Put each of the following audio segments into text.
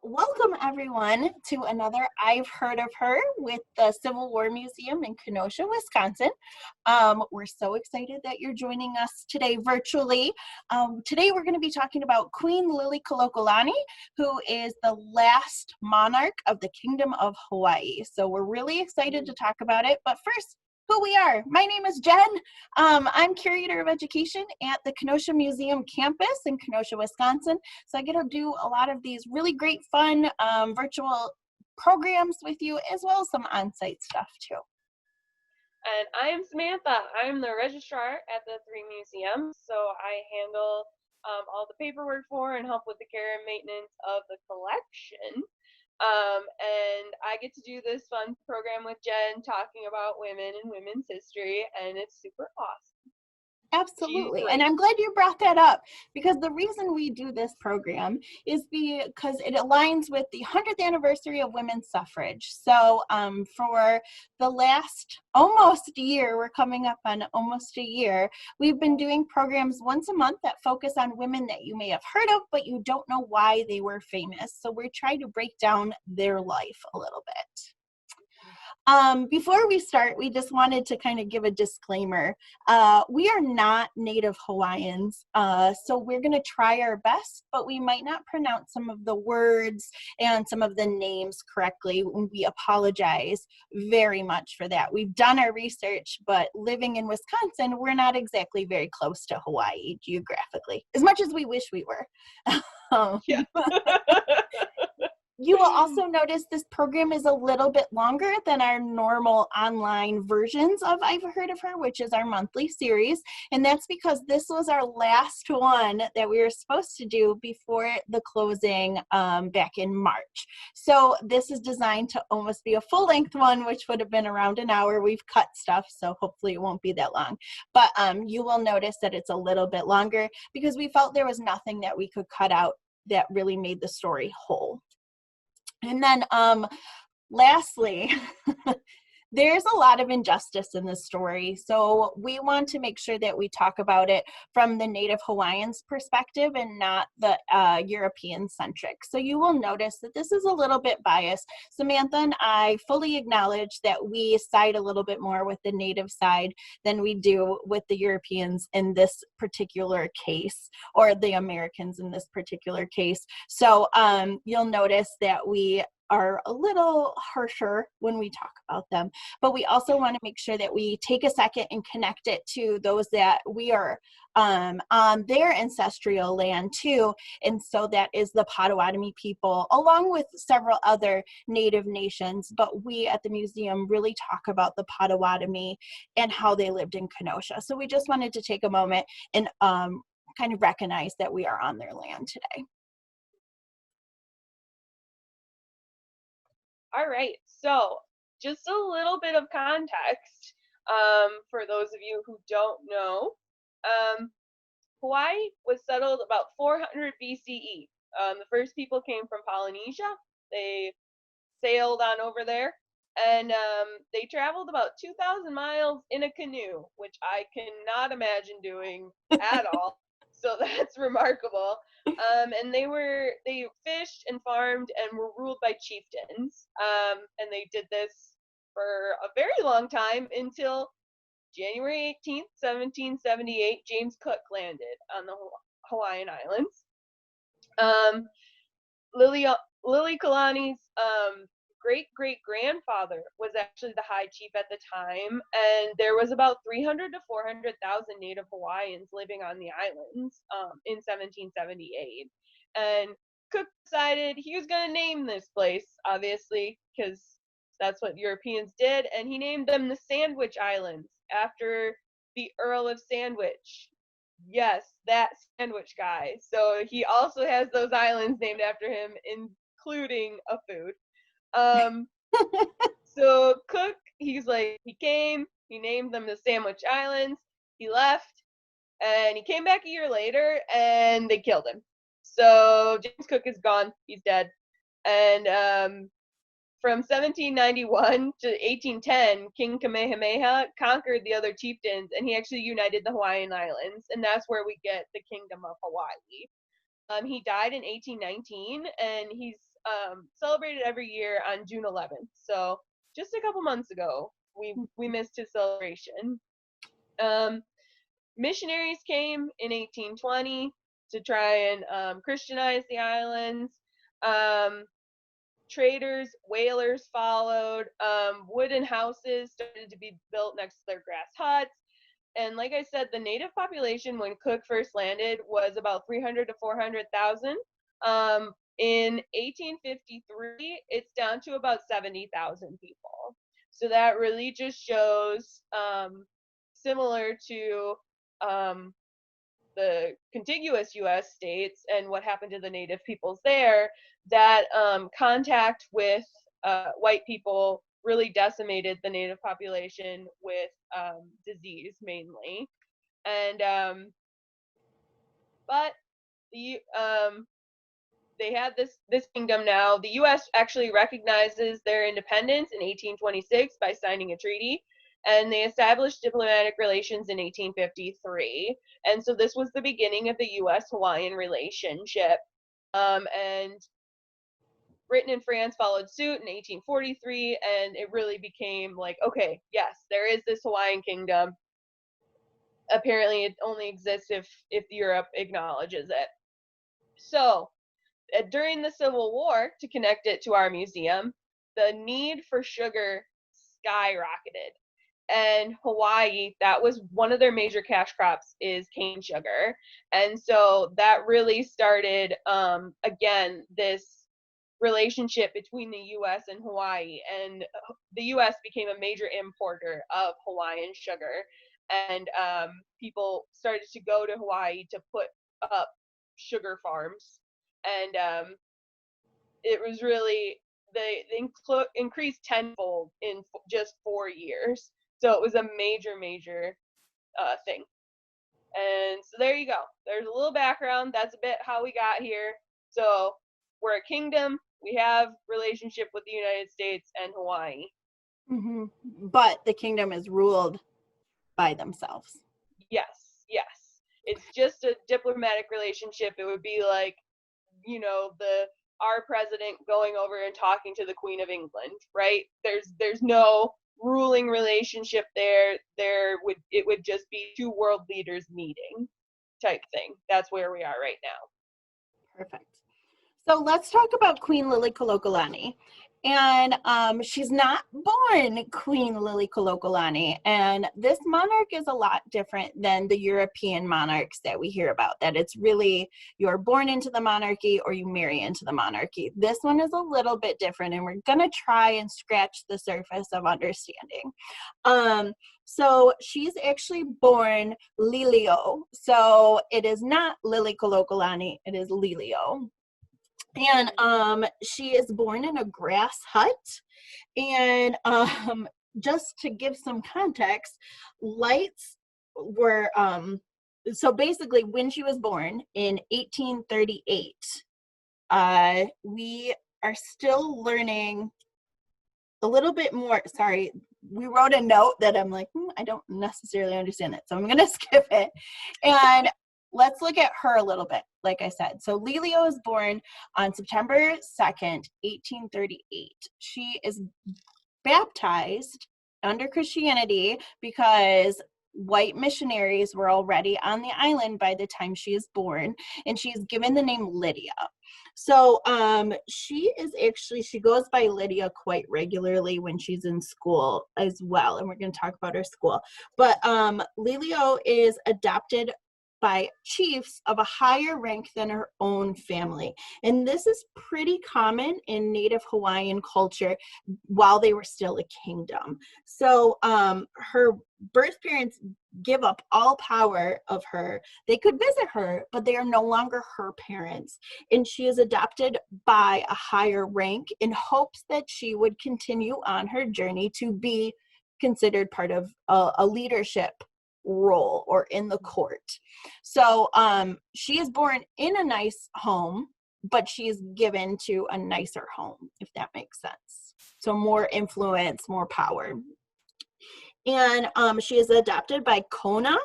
Welcome everyone to another I've Heard of Her with the Civil War Museum in Kenosha, Wisconsin. We're so excited that you're joining us today virtually. Today we're going to be talking about Queen Liliuokalani, who is the last monarch of the Kingdom of Hawaii. So we're really excited to talk about it, but first, who we are. My name is Jen. I'm Curator of Education at the Kenosha Museum campus in Kenosha, Wisconsin. So I get to do a lot of these really great fun virtual programs with you, as well as some on-site stuff too. And I'm Samantha. I'm the registrar at the three museums, so I handle all the paperwork for and help with the care and maintenance of the collection. And I get to do this fun program with Jen talking about women and women's history, and it's super awesome. Absolutely. And I'm glad you brought that up, because the reason we do this program is because it aligns with the 100th anniversary of women's suffrage. So for the last almost year, we're coming up on almost a year, we've been doing programs once a month that focus on women that you may have heard of, but you don't know why they were famous. So we're trying to break down their life a little bit. Before we start, we just wanted to kind of give a disclaimer. We are not Native Hawaiians, so we're going to try our best, but we might not pronounce some of the words and some of the names correctly. We apologize very much for that. We've done our research, but living in Wisconsin, we're not exactly very close to Hawaii geographically, as much as we wish we were. Yeah. You will also notice this program is a little bit longer than our normal online versions of I've Heard of Her, which is our monthly series. And that's because this was our last one that we were supposed to do before the closing back in March. So this is designed to almost be a full-length one, which would have been around an hour. We've cut stuff, so hopefully it won't be that long. But you will notice that it's a little bit longer because we felt there was nothing that we could cut out that really made the story whole. And then lastly, there's a lot of injustice in this story. So we want to make sure that we talk about it from the Native Hawaiians perspective and not the European centric. So you will notice that this is a little bit biased. Samantha and I fully acknowledge that we side a little bit more with the Native side than we do with the Europeans in this particular case, or the Americans in this particular case. So you'll notice that we are a little harsher when we talk about them, but we also want to make sure that we take a second and connect it to those that we are on their ancestral land too. And so that is the Potawatomi people, along with several other Native nations, but we at the museum really talk about the Potawatomi and how they lived in Kenosha. So we just wanted to take a moment and kind of recognize that we are on their land today. All right, so just a little bit of context for those of you who don't know. Hawaii was settled about 400 BCE. The first people came from Polynesia. They sailed on over there, and they traveled about 2,000 miles in a canoe, which I cannot imagine doing at all. So that's remarkable. And they fished and farmed and were ruled by chieftains. And they did this for a very long time until January 18th, 1778, James Cook landed on the Hawaiian Islands. Liliuokalani's great-great-grandfather was actually the high chief at the time, and there was about 300 to 400,000 Native Hawaiians living on the islands in 1778. And Cook decided he was going to name this place, obviously, because that's what Europeans did, and he named them the Sandwich Islands after the Earl of Sandwich. Yes, that sandwich guy. So he also has those islands named after him, including a food. So Cook, he came, he named them the Sandwich Islands, he left, and he came back a year later, and they killed him. So James Cook is gone, he's dead. And from 1791 to 1810, King Kamehameha conquered the other chieftains, and he actually united the Hawaiian Islands, and that's where we get the Kingdom of Hawaii. He died in 1819, and he's celebrated every year on June 11th. So just a couple months ago, we missed his celebration. Missionaries came in 1820 to try and Christianize the islands. Traders, whalers followed. Wooden houses started to be built next to their grass huts. And like I said, the native population when Cook first landed was about 300 to 400,000. In 1853, it's down to about 70,000 people. So that really just shows, similar to the contiguous U.S. states and what happened to the native peoples there, that contact with white people really decimated the native population with disease mainly. And but the they had this kingdom now. The U.S. actually recognizes their independence in 1826 by signing a treaty, and they established diplomatic relations in 1853. And so this was the beginning of the U.S.-Hawaiian relationship. And Britain and France followed suit in 1843, and it really became like, okay, yes, there is this Hawaiian Kingdom. Apparently, it only exists if Europe acknowledges it. So, during the Civil War, to connect it to our museum, the need for sugar skyrocketed. And Hawaii, that was one of their major cash crops, is cane sugar. And so that really started, again, this relationship between the U.S. and Hawaii. And the U.S. became a major importer of Hawaiian sugar. And people started to go to Hawaii to put up sugar farms. And it was really, they increased tenfold in just 4 years. So it was a major thing. And so there you go. There's a little background. That's a bit how we got here. So we're a kingdom. We have relationship with the United States and Hawaii. Mm-hmm. But the kingdom is ruled by themselves. Yes. It's just a diplomatic relationship. It would be like, our president going over and talking to the Queen of England, right? There's no ruling relationship there. It would just be two world leaders meeting type thing. That's where we are right now. Perfect. So let's talk about Queen Liliuokalani. And she's not born Queen Liliuokalani. And this monarch is a lot different than the European monarchs that we hear about, that it's really you're born into the monarchy or you marry into the monarchy. This one is a little bit different, and we're going to try and scratch the surface of understanding. So she's actually born Lili'o. So it is not Liliuokalani, it is Lili'o. And she is born in a grass hut. And just to give some context, lights were, so basically when she was born in 1838, we are still learning a little bit more. Sorry, we wrote a note that I'm like, I don't necessarily understand it, so I'm going to skip it. And let's look at her a little bit, like I said. So Lili'o is born on September 2nd, 1838. She is baptized under Christianity because white missionaries were already on the island by the time she is born, and she is given the name Lydia. So she goes by Lydia quite regularly when she's in school as well, and we're going to talk about her school. But Lili'o is adopted by chiefs of a higher rank than her own family. And this is pretty common in Native Hawaiian culture while they were still a kingdom. So her birth parents give up all power of her. They could visit her, but they are no longer her parents. And she is adopted by a higher rank in hopes that she would continue on her journey to be considered part of a leadership role or in the court. So she is born in a nice home, but she is given to a nicer home, if that makes sense. So more influence, more power. And she is adopted by Kona.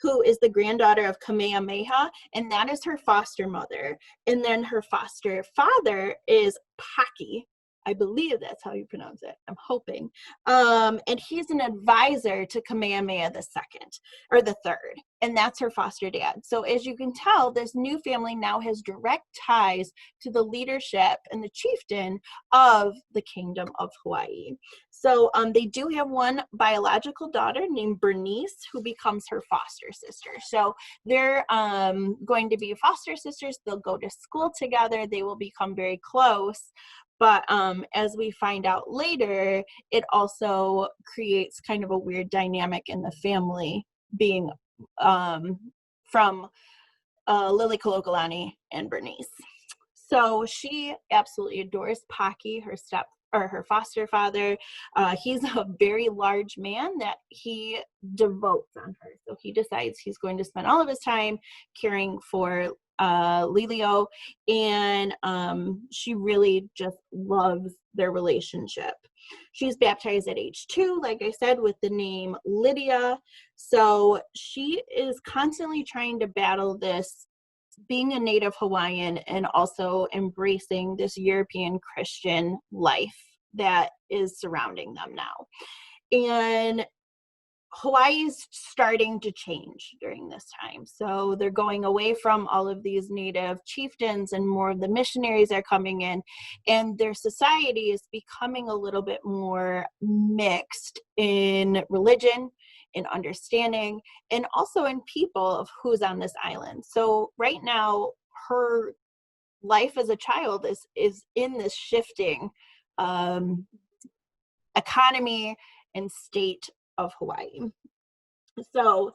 who is the granddaughter of Kamehameha, and that is her foster mother. And then her foster father is Paki. I believe that's how you pronounce it. I'm hoping. And he's an advisor to Kamehameha II, or the third, and that's her foster dad. So as you can tell, this new family now has direct ties to the leadership and the chieftain of the Kingdom of Hawaii. So they do have one biological daughter named Bernice, who becomes her foster sister. So they're going to be foster sisters. They'll go to school together. They will become very close. But as we find out later, it also creates kind of a weird dynamic in the family, being from Lili'uokalani and Bernice. So she absolutely adores Paki, her foster father. He's a very large man that he devotes on her. So he decides he's going to spend all of his time caring for Lili'o, and she really just loves their relationship. She's baptized at age 2, like I said, with the name Lydia. So she is constantly trying to battle this, being a native Hawaiian and also embracing this European Christian life that is surrounding them now. And Hawaii's starting to change during this time. So they're going away from all of these native chieftains, and more of the missionaries are coming in, and their society is becoming a little bit more mixed in religion, in understanding, and also in people of who's on this island. So right now, her life as a child is in this shifting economy and state of Hawaii. So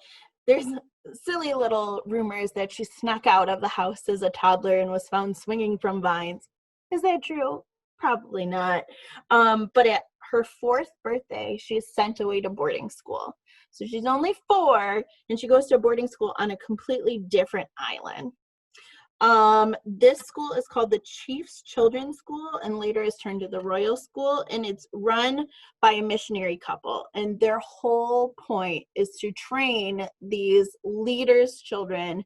there's silly little rumors that she snuck out of the house as a toddler and was found swinging from vines. Is that true? Probably not. But at her 4th birthday, she's sent away to boarding school. So she's only 4, and she goes to a boarding school on a completely different island. This school is called the Chief's Children's School, and later is turned to the Royal School, and it's run by a missionary couple, and their whole point is to train these leaders' children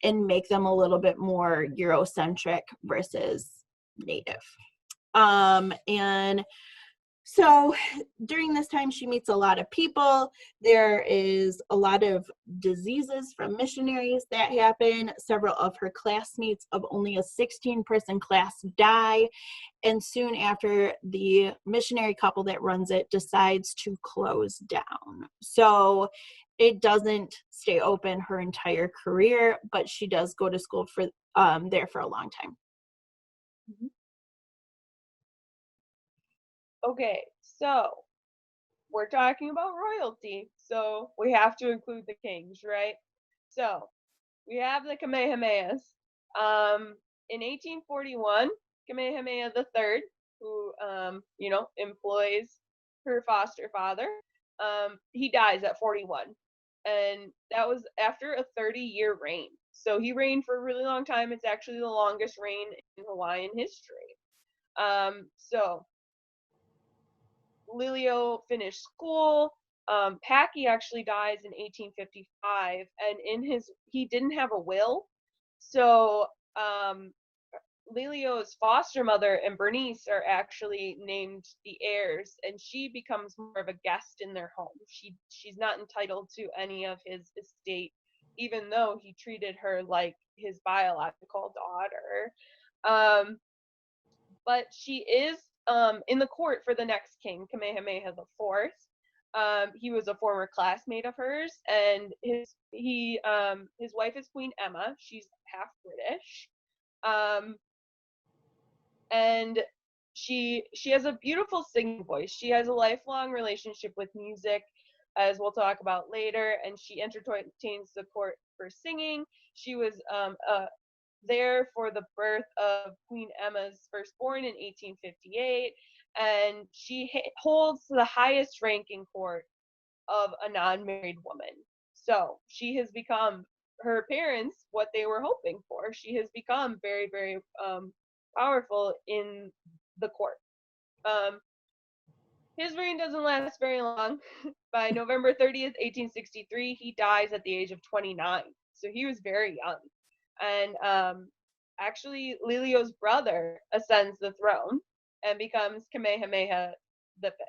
and make them a little bit more Eurocentric versus native. And so during this time, she meets a lot of people. There is a lot of diseases from missionaries that happen. Several of her classmates of only a 16-person class die. And soon after, the missionary couple that runs it decides to close down. So it doesn't stay open her entire career, but she does go to school for there for a long time. Mm-hmm. Okay, so we're talking about royalty, so we have to include the kings, right? So we have the Kamehamehas. In 1841, Kamehameha III, who employs her foster father, he dies at 41, and that was after a 30-year reign. So he reigned for a really long time. It's actually the longest reign in Hawaiian history. So Lili'o finished school. Paki actually dies in 1855, and he didn't have a will. So Lili'o's foster mother and Bernice are actually named the heirs, and she becomes more of a guest in their home. She's not entitled to any of his estate, even though he treated her like his biological daughter. But she is in the court for the next king, Kamehameha IV. He was a former classmate of hers, and his wife is Queen Emma. She's half British, and she has a beautiful singing voice. She has a lifelong relationship with music, as we'll talk about later, and she entertains the court for singing. She was there for the birth of Queen Emma's firstborn in 1858, and she holds the highest rank in court of a non-married woman. So she has become, her parents, what they were hoping for. She has become very, very powerful in the court. his reign doesn't last very long. By November 30th, 1863, he dies at the age of 29. So he was very young. And actually, Liliuo's brother ascends the throne and becomes Kamehameha the Fifth.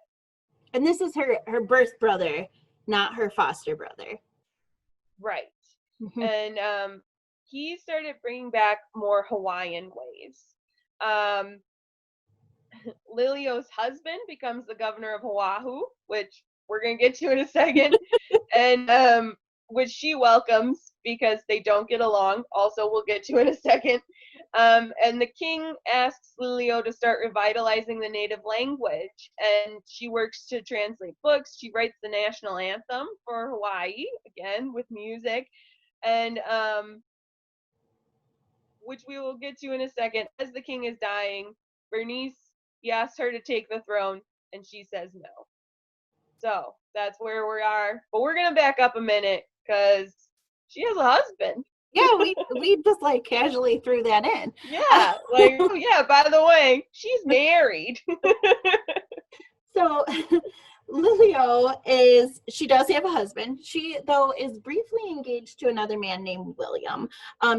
And this is her birth brother, not her foster brother. Right. Mm-hmm. And he started bringing back more Hawaiian ways. Liliuo's husband becomes the governor of Oahu, which we're going to get to in a second, and which she welcomes because they don't get along. Also, we'll get to in a second. And the king asks Liliuo to start revitalizing the native language, and she works to translate books. She writes the national anthem for Hawaii, again, with music, and which we will get to in a second. As the king is dying, Bernice, he asks her to take the throne, and she says no. So that's where we are. But we're gonna back up a minute because she has a husband. Yeah, we just like casually threw that in. Yeah, like, oh yeah, by the way, she's married. So she does have a husband. She, though, is briefly engaged to another man named William.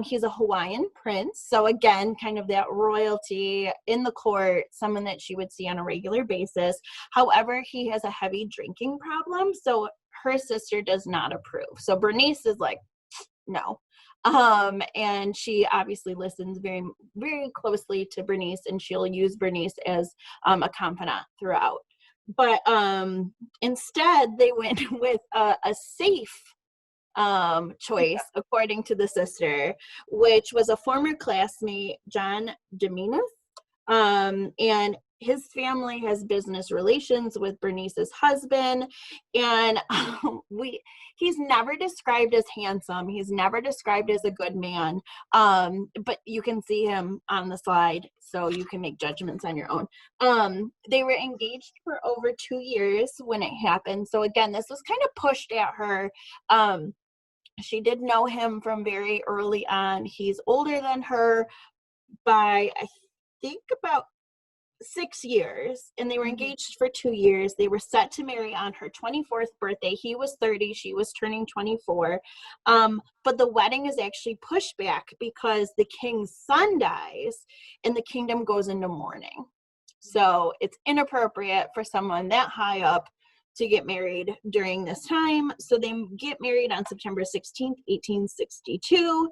He's a Hawaiian prince. So again, kind of that royalty in the court, someone that she would see on a regular basis. However, he has a heavy drinking problem. So her sister does not approve. So Bernice is like, no. And she obviously listens very, very closely to Bernice, and she'll use Bernice as a confidant throughout. But instead, they went with a safe choice, according to the sister, which was a former classmate, John Dominus. And his family has business relations with Bernice's husband. And he's never described as handsome. He's never described as a good man. But you can see him on the slide, so you can make judgments on your own. They were engaged for over 2 years when it happened. So again, this was kind of pushed at her. She did know him from very early on. He's older than her by, I think, about 6 years, and they were engaged for 2 years. They were set to marry on her 24th birthday. He was 30, she was turning 24. But the wedding is actually pushed back because the king's son dies and the kingdom goes into mourning. So it's inappropriate for someone that high up to get married during this time. So they get married on September 16th, 1862,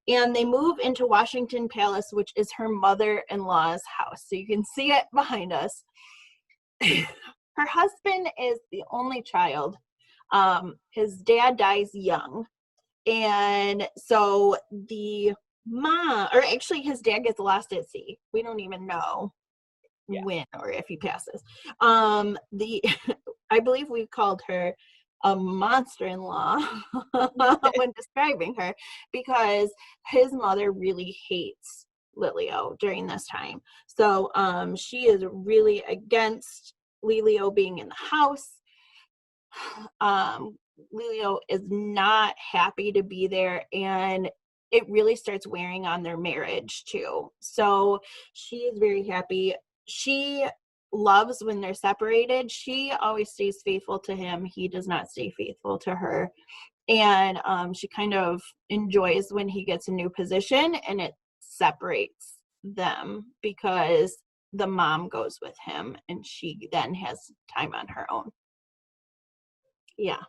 and they move into Washington Palace, which is her mother-in-law's house. So you can see it behind us. Her husband is the only child. His dad dies young. And so the mom, or actually his dad gets lost at sea. We don't even know when or if he passes. I believe we called her a monster-in-law when describing her, because his mother really hates Liliuo during this time. So she is really against Liliuo being in the house. Liliuo is not happy to be there, and it really starts wearing on their marriage too. So she is very happy. She loves when they're separated. She always stays faithful to him. He does not stay faithful to her. And she kind of enjoys when he gets a new position and it separates them, because the mom goes with him and she then has time on her own. Yeah.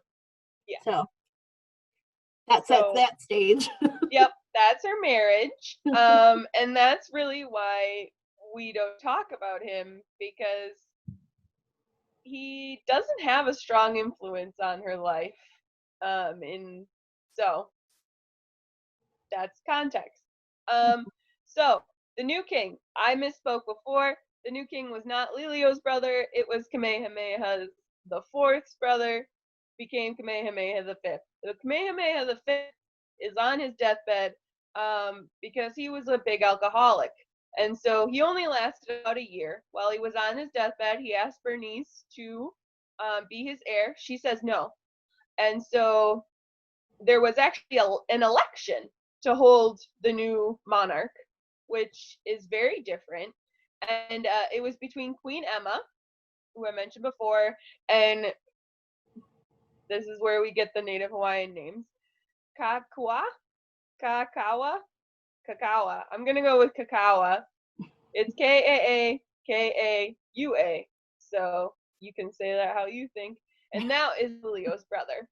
So that sets that stage. Yep, that's her marriage. And that's really why we don't talk about him, because he doesn't have a strong influence on her life. So that's context. So the new king, I misspoke before. The new king was not Liliuo's brother. It was Kamehameha the IV's brother, became Kamehameha the Fifth. The Kamehameha the Fifth is on his deathbed because he was a big alcoholic. And so he only lasted about a year. While he was on his deathbed, he asked Bernice to be his heir. She says no. And so there was actually an election to hold the new monarch, which is very different. And it was between Queen Emma, who I mentioned before, and this is where we get the Native Hawaiian names. Kakawa? Kakawa? Kakawa. I'm going to go with Kakawa. It's Kaakaua. So you can say that how you think. And now is Lilio's brother.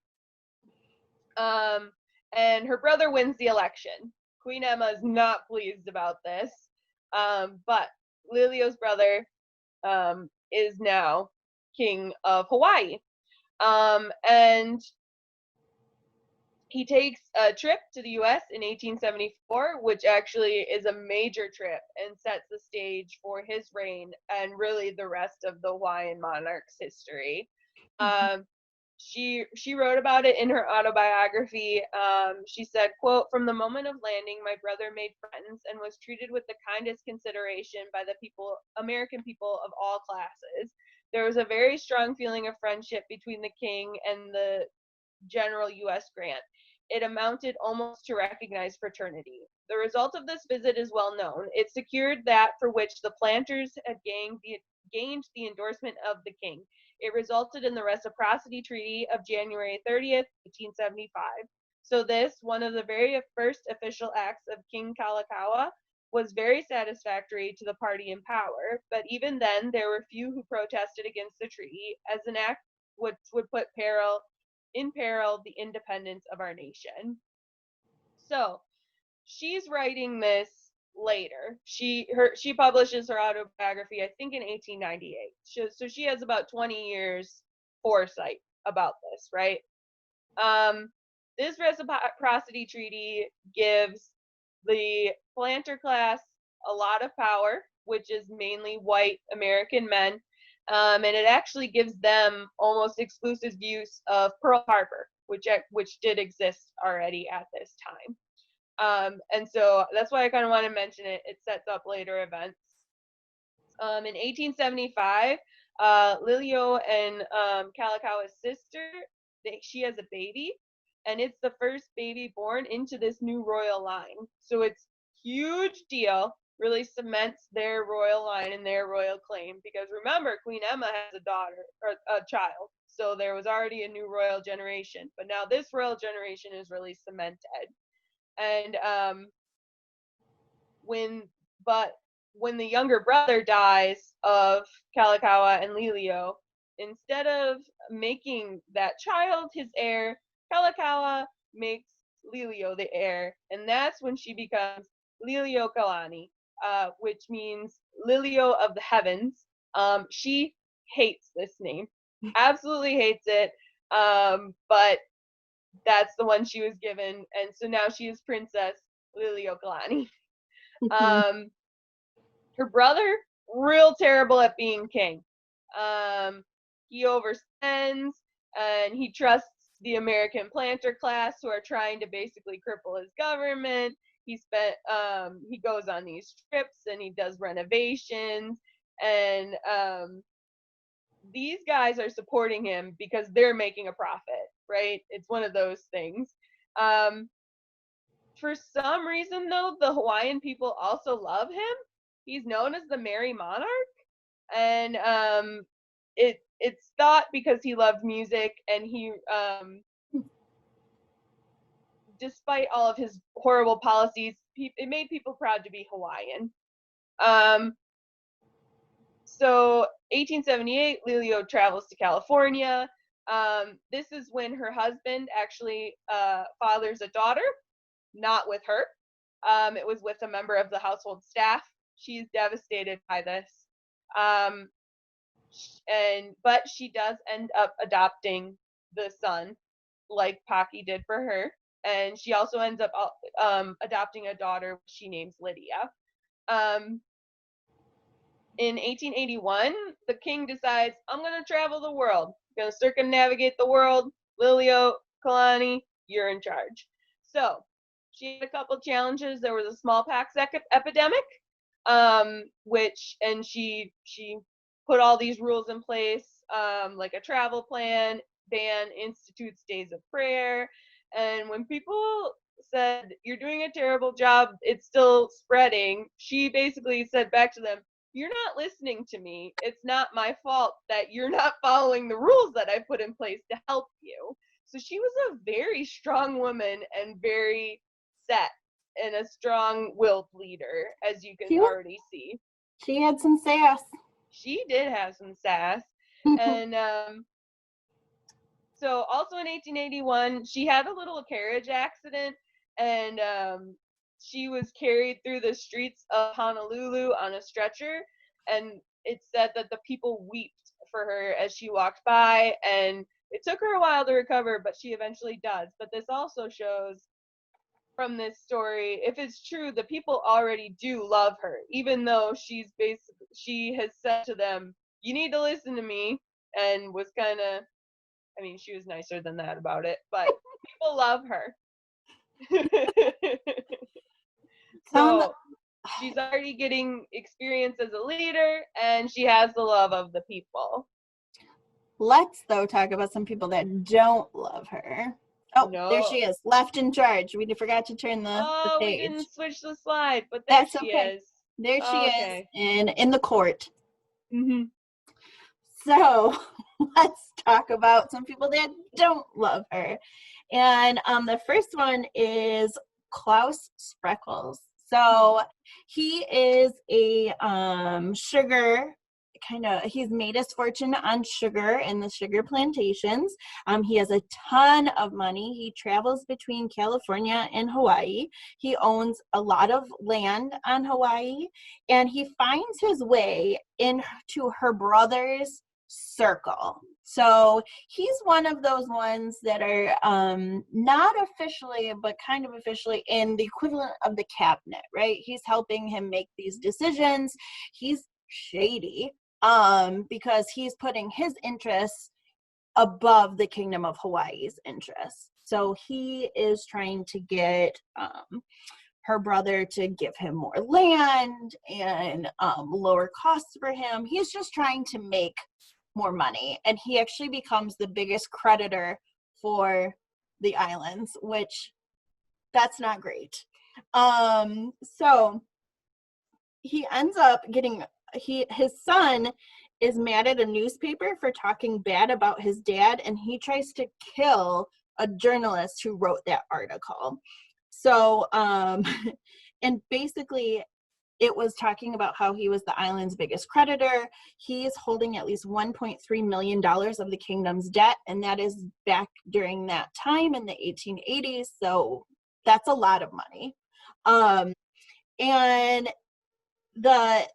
And her brother wins the election. Queen Emma is not pleased about this. But Lilio's brother is now king of Hawaii. And he takes a trip to the U.S. in 1874, which actually is a major trip and sets the stage for his reign and really the rest of the Hawaiian monarch's history. She wrote about it in her autobiography. She said, quote, "From the moment of landing, my brother made friends and was treated with the kindest consideration by the American people of all classes. There was a very strong feeling of friendship between the king and the General U.S. Grant. It amounted almost to recognized fraternity. The result of this visit is well known. It secured that for which the planters had gained the endorsement of the king. It resulted in the Reciprocity Treaty of January 30th, 1875. So this, one of the very first official acts of King Kalakaua, was very satisfactory to the party in power, but even then there were few who protested against the treaty, as an act which would put in peril the independence of our nation." So she's writing this later. She publishes her autobiography, I think, in 1898. So she has about 20 years foresight about this, right? This reciprocity treaty gives the planter class a lot of power, which is mainly white American men. And it actually gives them almost exclusive use of Pearl Harbor, which did exist already at this time. And so that's why I kind of want to mention it. It sets up later events. In 1875, Lili'uokalani and Kalakaua's sister, she has a baby, and it's the first baby born into this new royal line. So it's huge deal. Really cements their royal line and their royal claim, because remember, Queen Emma has a daughter or a child, so there was already a new royal generation, but now this royal generation is really cemented. And when the younger brother dies of Kalakaua and Lili'uokalani, instead of making that child his heir, Kalakaua makes Lili'uokalani the heir, and that's when she becomes Liliuokalani, which means Lilio of the heavens. She hates this name, absolutely hates it, but that's the one she was given, and so now she is Princess Liliuokalani. Her brother, real terrible at being king. He overspends, and he trusts the American planter class, who are trying to basically cripple his government. He goes on these trips and he does renovations, and these guys are supporting him because they're making a profit, right? It's one of those things. For some reason, though, the Hawaiian people also love him. He's known as the Merry Monarch, and it's thought because he loved music, and he despite all of his horrible policies, it made people proud to be Hawaiian. So 1878, Lili'uokalani travels to California. This is when her husband actually fathers a daughter, not with her. It was with a member of the household staff. She's devastated by this. But she does end up adopting the son, like Pocky did for her. And she also ends up adopting a daughter she names Lydia. In 1881, the king decides, I'm going to travel the world. I'm going to circumnavigate the world. Liliuokalani, you're in charge. So she had a couple challenges. There was a smallpox epidemic, and she put all these rules in place, like a travel plan, institutes days of prayer. And when people said, you're doing a terrible job, it's still spreading, she basically said back to them, you're not listening to me. It's not my fault that you're not following the rules that I put in place to help you. So she was a very strong woman and very set and a strong-willed leader, as you can already see. She had some sass. She did have some sass. And so also in 1881, she had a little carriage accident, and she was carried through the streets of Honolulu on a stretcher, and it said that the people wept for her as she walked by, and it took her a while to recover, but she eventually does. But this also shows from this story, if it's true, the people already do love her, even though she has said to them, you need to listen to me, and was kind of, I mean, she was nicer than that about it, but people love her. So she's already getting experience as a leader, and she has the love of the people. Let's, though, talk about some people that don't love her. Oh, no. There she is, left in charge. We forgot to turn the page. We didn't switch the slide, but there That's she okay. is. There she is, in the court. Mm-hmm. So let's talk about some people that don't love her. And the first one is Klaus Spreckels. So he is a sugar he's made his fortune on sugar and the sugar plantations. He has a ton of money. He travels between California and Hawaii. He owns a lot of land on Hawaii, and he finds his way into her brother's circle. So he's one of those ones that are not officially, but kind of officially in the equivalent of the cabinet, right? He's helping him make these decisions. He's shady because he's putting his interests above the Kingdom of Hawaii's interests. So he is trying to get her brother to give him more land and lower costs for him. He's just trying to make more money, and he actually becomes the biggest creditor for the islands, which that's not great. So he ends up getting his son is mad at a newspaper for talking bad about his dad, and he tries to kill a journalist who wrote that article. So and basically it was talking about how he was the island's biggest creditor. He is holding at least $1.3 million of the kingdom's debt, and that is back during that time in the 1880s. So that's a lot of money. And the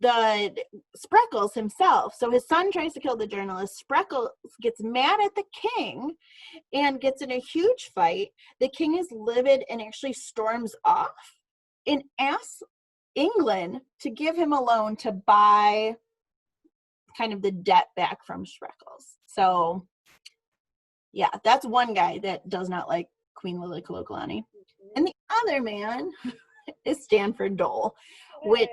Spreckels himself, so his son tries to kill the journalist. Spreckels gets mad at the king and gets in a huge fight. The king is livid and actually storms off and asks England to give him a loan to buy kind of the debt back from Spreckels. So yeah, that's one guy that does not like Queen Liliuokalani. And the other man is Stanley Dole, which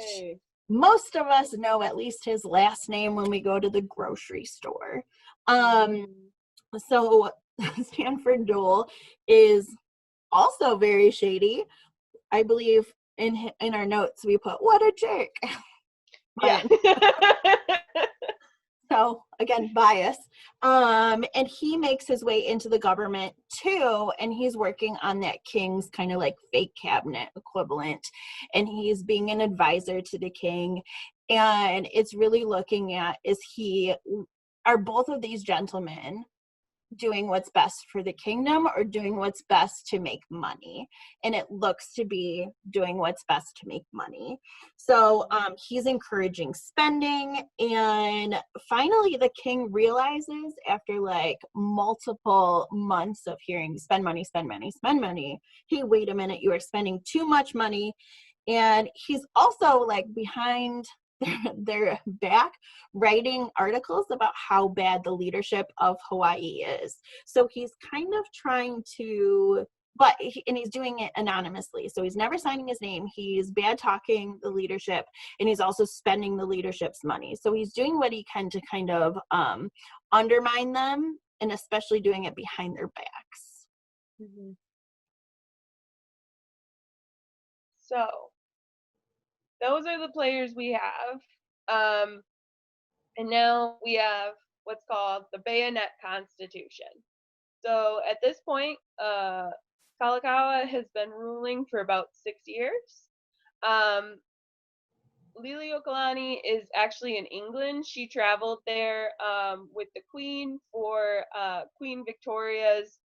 most of us know at least his last name when we go to the grocery store. So Stanley Dole is also very shady. I believe in our notes we put, what a jerk. Yeah. So again, bias. And he makes his way into the government too, and he's working on that king's kind of like fake cabinet equivalent, and he's being an advisor to the king. And it's really looking at, are both of these gentlemen doing what's best for the kingdom or doing what's best to make money? And it looks to be doing what's best to make money. So he's encouraging spending, and finally the king realizes after like multiple months of hearing spend money, spend money, spend money, hey, wait a minute, you are spending too much money. And he's also like behind their back writing articles about how bad the leadership of Hawaii is. So he's kind of trying to, and he's doing it anonymously. So he's never signing his name. He's bad talking the leadership, and he's also spending the leadership's money. So he's doing what he can to kind of undermine them, and especially doing it behind their backs. Mm-hmm. So those are the players we have. And now we have what's called the Bayonet Constitution. So at this point, Kalakaua has been ruling for about 6 years. Liliuokalani is actually in England. She traveled there with the Queen for Queen Victoria's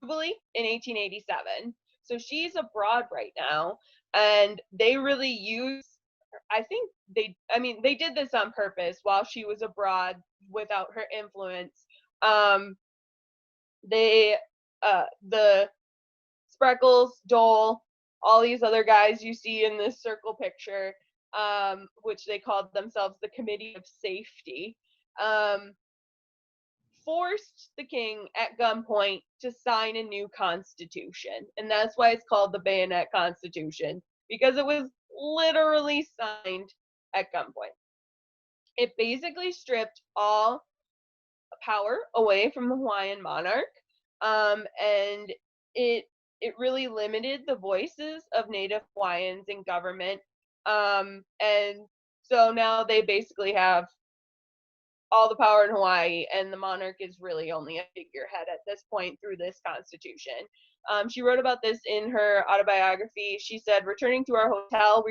Jubilee in 1887. So she's abroad right now, and they really use. I think they did this on purpose while she was abroad without her influence. They, the Spreckels, Dole, all these other guys you see in this circle picture, which they called themselves the Committee of Safety, forced the king at gunpoint to sign a new constitution. And that's why it's called the Bayonet Constitution, because it was literally signed at gunpoint. It basically stripped all power away from the Hawaiian monarch, and it really limited the voices of Native Hawaiians in government. And so now they basically have all the power in Hawaii, and the monarch is really only a figurehead at this point through this constitution. She wrote about this in her autobiography. She said, "Returning to our hotel,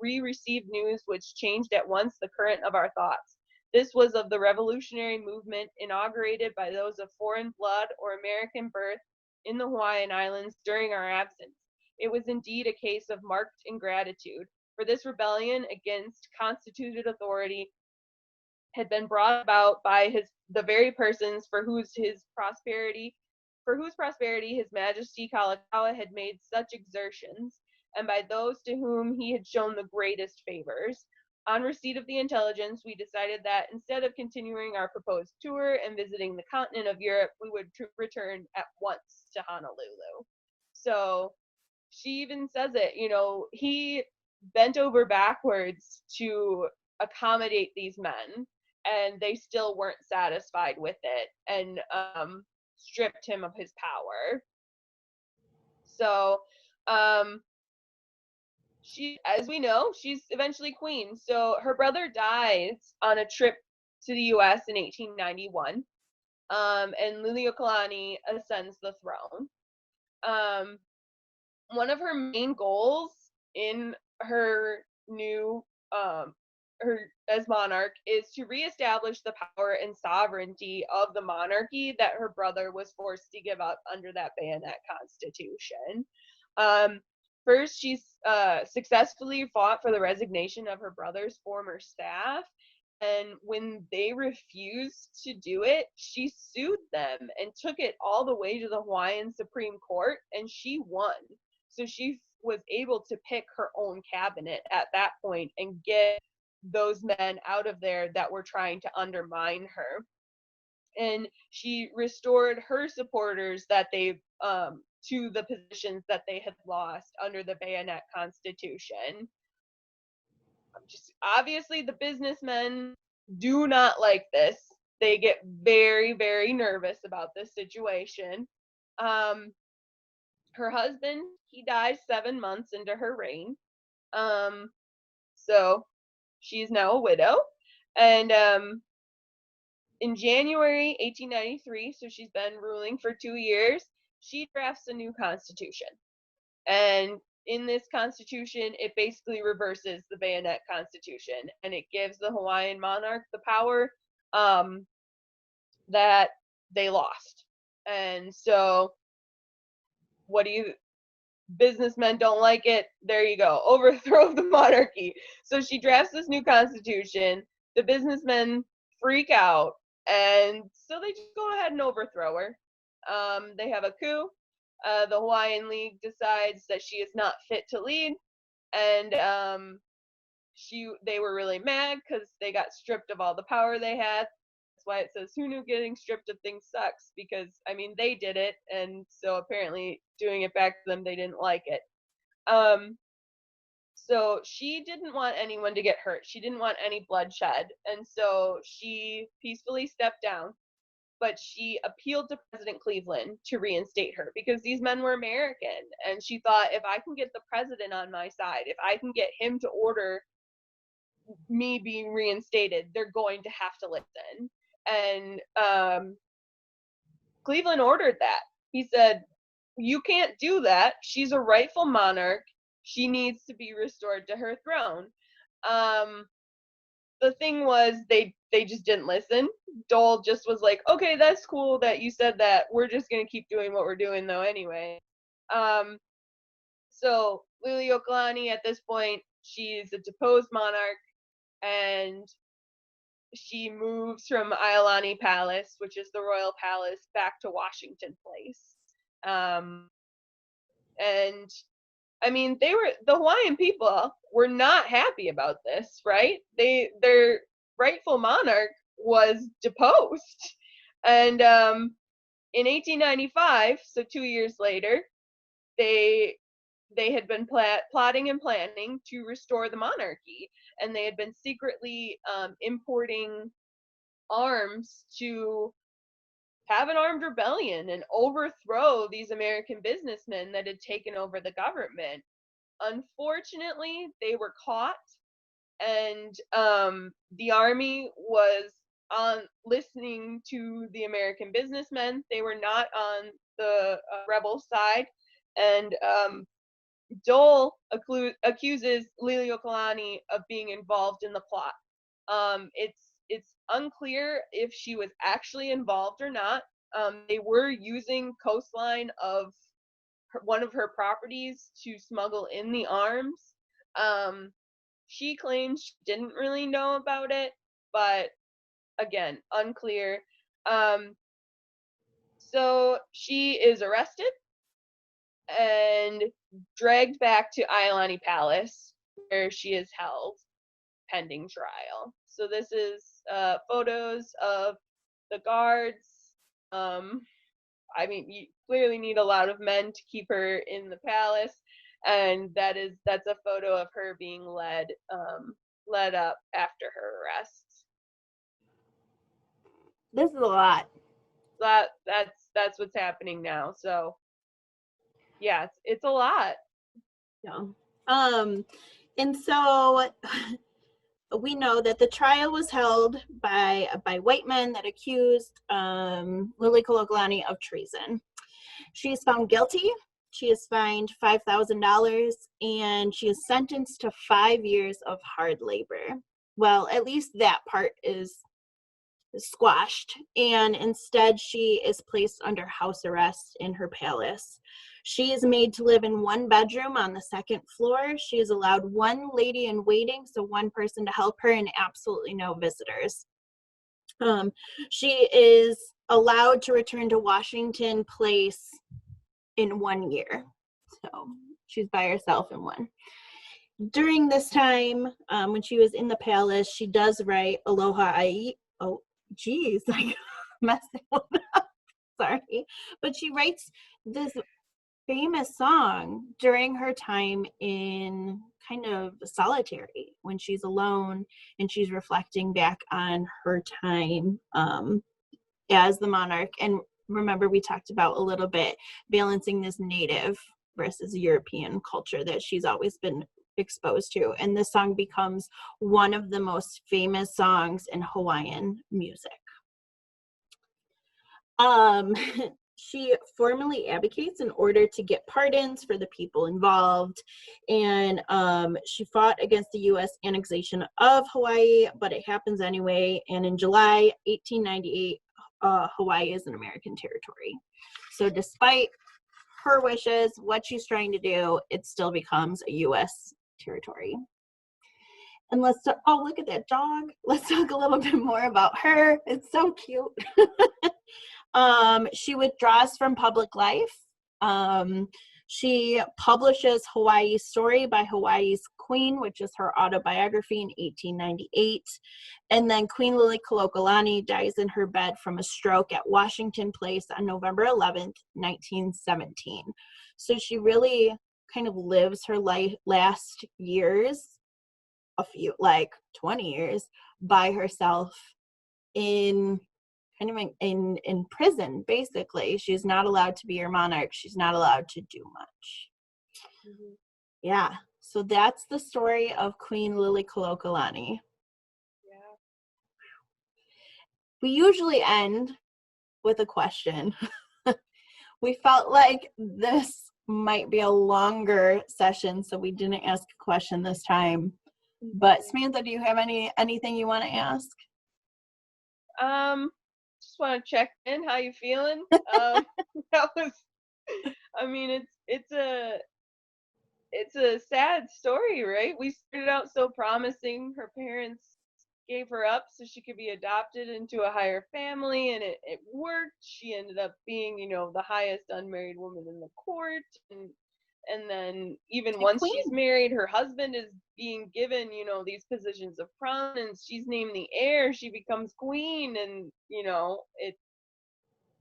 we received news which changed at once the current of our thoughts. This was of the revolutionary movement inaugurated by those of foreign blood or American birth in the Hawaiian Islands during our absence. It was indeed a case of marked ingratitude, for this rebellion against constituted authority had been brought about by the very persons for whose prosperity His Majesty Kalakaua had made such exertions, and by those to whom he had shown the greatest favors. On receipt of the intelligence, we decided that instead of continuing our proposed tour and visiting the continent of Europe, we would return at once to Honolulu." So she even says it, he bent over backwards to accommodate these men, and they still weren't satisfied with it, and stripped him of his power. So she, as we know, she's eventually queen. So her brother dies on a trip to the US in 1891, and Liliuokalani ascends the throne. One of her main goals in her new her as monarch is to reestablish the power and sovereignty of the monarchy that her brother was forced to give up under that Bayonet Constitution. First, she's successfully fought for the resignation of her brother's former staff, and when they refused to do it, she sued them and took it all the way to the Hawaiian Supreme Court, and she won. So she was able to pick her own cabinet at that point and get those men out of there that were trying to undermine her. And she restored her supporters that they to the positions that they had lost under the Bayonet Constitution. Just obviously the businessmen do not like this. They get very, very nervous about this situation. Her husband, he dies 7 months into her reign. So she's now a widow. And in January 1893, so she's been ruling for 2 years, she drafts a new constitution. And in this constitution, it basically reverses the Bayonet Constitution, and it gives the Hawaiian monarch the power that they lost. And so businessmen don't like it, there you go, overthrow the monarchy. So she drafts this new constitution, the businessmen freak out, and so they just go ahead and overthrow her. They have a coup. The Hawaiian League decides that she is not fit to lead, and they were really mad because they got stripped of all the power they had. That's why it says, "Who knew getting stripped of things sucks?" Because they did it, and so apparently doing it back to them, they didn't like it. So she didn't want anyone to get hurt. She didn't want any bloodshed, and so she peacefully stepped down. but she appealed to President Cleveland to reinstate her because these men were American. And she thought, if I can get the president on my side, if I can get him to order me being reinstated, they're going to have to listen. And Cleveland ordered that. He said, you can't do that. She's a rightful monarch. She needs to be restored to her throne. The thing was, they just didn't listen. Dole just was like, okay, that's cool that you said that. We're just going to keep doing what we're doing, though, anyway. So Liliuokalani, at this point, she's a deposed monarch, and she moves from Iolani Palace, which is the royal palace, back to Washington Place. And I mean, the Hawaiian people were not happy about this, right? Their rightful monarch was deposed. And in 1895, so 2 years later, they had been plotting and planning to restore the monarchy, and they had been secretly importing arms to have an armed rebellion and overthrow these American businessmen that had taken over the government. Unfortunately, they were caught, and the army was listening to the American businessmen. They were not on the rebel side, and Dole accuses Liliuokalani of being involved in the plot. It's unclear if she was actually involved or not. They were using coastline of one of her properties to smuggle in the arms. She claims she didn't really know about it, but again, unclear. So she is arrested and dragged back to Iolani Palace, where she is held pending trial. So this is photos of the guards. I mean, you clearly need a lot of men to keep her in the palace, and that's a photo of her being led up after her arrest. This is a lot. That's what's happening now. So yeah, it's a lot. Yeah. And so we know that the trial was held by white men that accused Liliuokalani of treason. She is found guilty. She is fined $5,000, and she is sentenced to 5 years of hard labor. Well, at least that part is squashed, and instead she is placed under house arrest in her palace. She is made to live in one bedroom on the second floor. She is allowed one lady in waiting, so one person to help her, and absolutely no visitors. She is allowed to return to Washington Place in 1 year. So she's by herself in one. During this time, when she was in the palace, she does write Aloha. Oh, geez, I messed that one up. Sorry. But she writes this famous song during her time in kind of solitary, when she's alone and she's reflecting back on her time as the monarch. And remember, we talked about a little bit balancing this native versus European culture that she's always been exposed to, and this song becomes one of the most famous songs in Hawaiian music. She formally advocates in order to get pardons for the people involved, and she fought against the U.S. annexation of Hawaii, but it happens anyway, and in July 1898, Hawaii is an American territory. So despite her wishes, what she's trying to do, it still becomes a U.S. territory. And let's talk, oh, look at that dog. Let's talk a little bit more about her. It's so cute. She withdraws from public life. She publishes Hawaii's Story by Hawaii's Queen, which is her autobiography, in 1898. And then Queen Liliuokalani dies in her bed from a stroke at Washington Place on November 11th, 1917. So she really kind of lives her last years, 20 years, by herself in kind of in prison, basically. She's not allowed to be your monarch. She's not allowed to do much. Mhm. Yeah. So that's the story of Queen Liliuokalani. Yeah. We usually end with a question. We felt like this might be a longer session, so we didn't ask a question this time. But Samantha, do you have anything you want to ask? Just want to check in. How you feeling? That was. I mean, it's a sad story, right? We started out so promising. Her parents gave her up so she could be adopted into a higher family, and it worked. She ended up being, the highest unmarried woman in the court, and then even A once she's queen. married, her husband is being given, these positions of prominence. She's named the heir. She becomes queen, and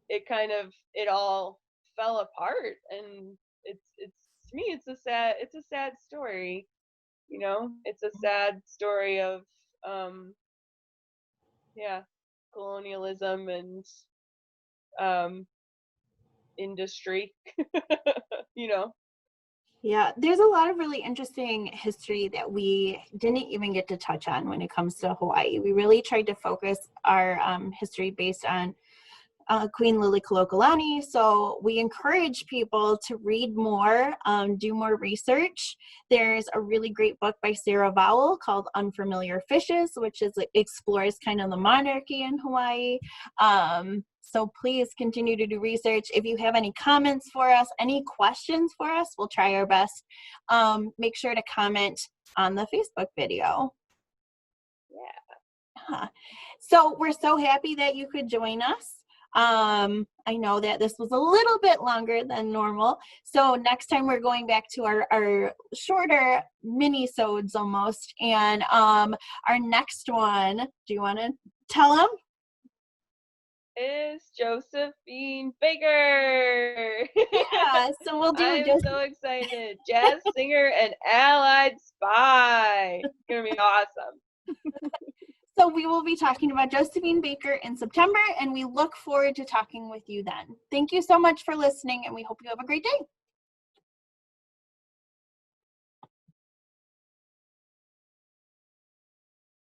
it kind of it all fell apart, and it's to me it's a sad story. It's a sad story of yeah, colonialism and industry. you know Yeah, there's a lot of really interesting history that we didn't even get to touch on when it comes to Hawaii. We really tried to focus our history based on Queen Liliuokalani. So we encourage people to read more, do more research. There's a really great book by Sarah Vowell called Unfamiliar Fishes, which explores kind of the monarchy in Hawaii. So please continue to do research. If you have any comments for us, any questions for us, we'll try our best. Make sure to comment on the Facebook video. Yeah. So we're so happy that you could join us. I know that this was a little bit longer than normal. So next time we're going back to our shorter mini-sodes almost. And our next one, do you want to tell them? Is Josephine Baker. Yeah, so we'll do I'm so excited. Jazz singer and allied spy. It's going to be awesome. So we will be talking about Josephine Baker in September, and we look forward to talking with you then. Thank you so much for listening, and we hope you have a great day.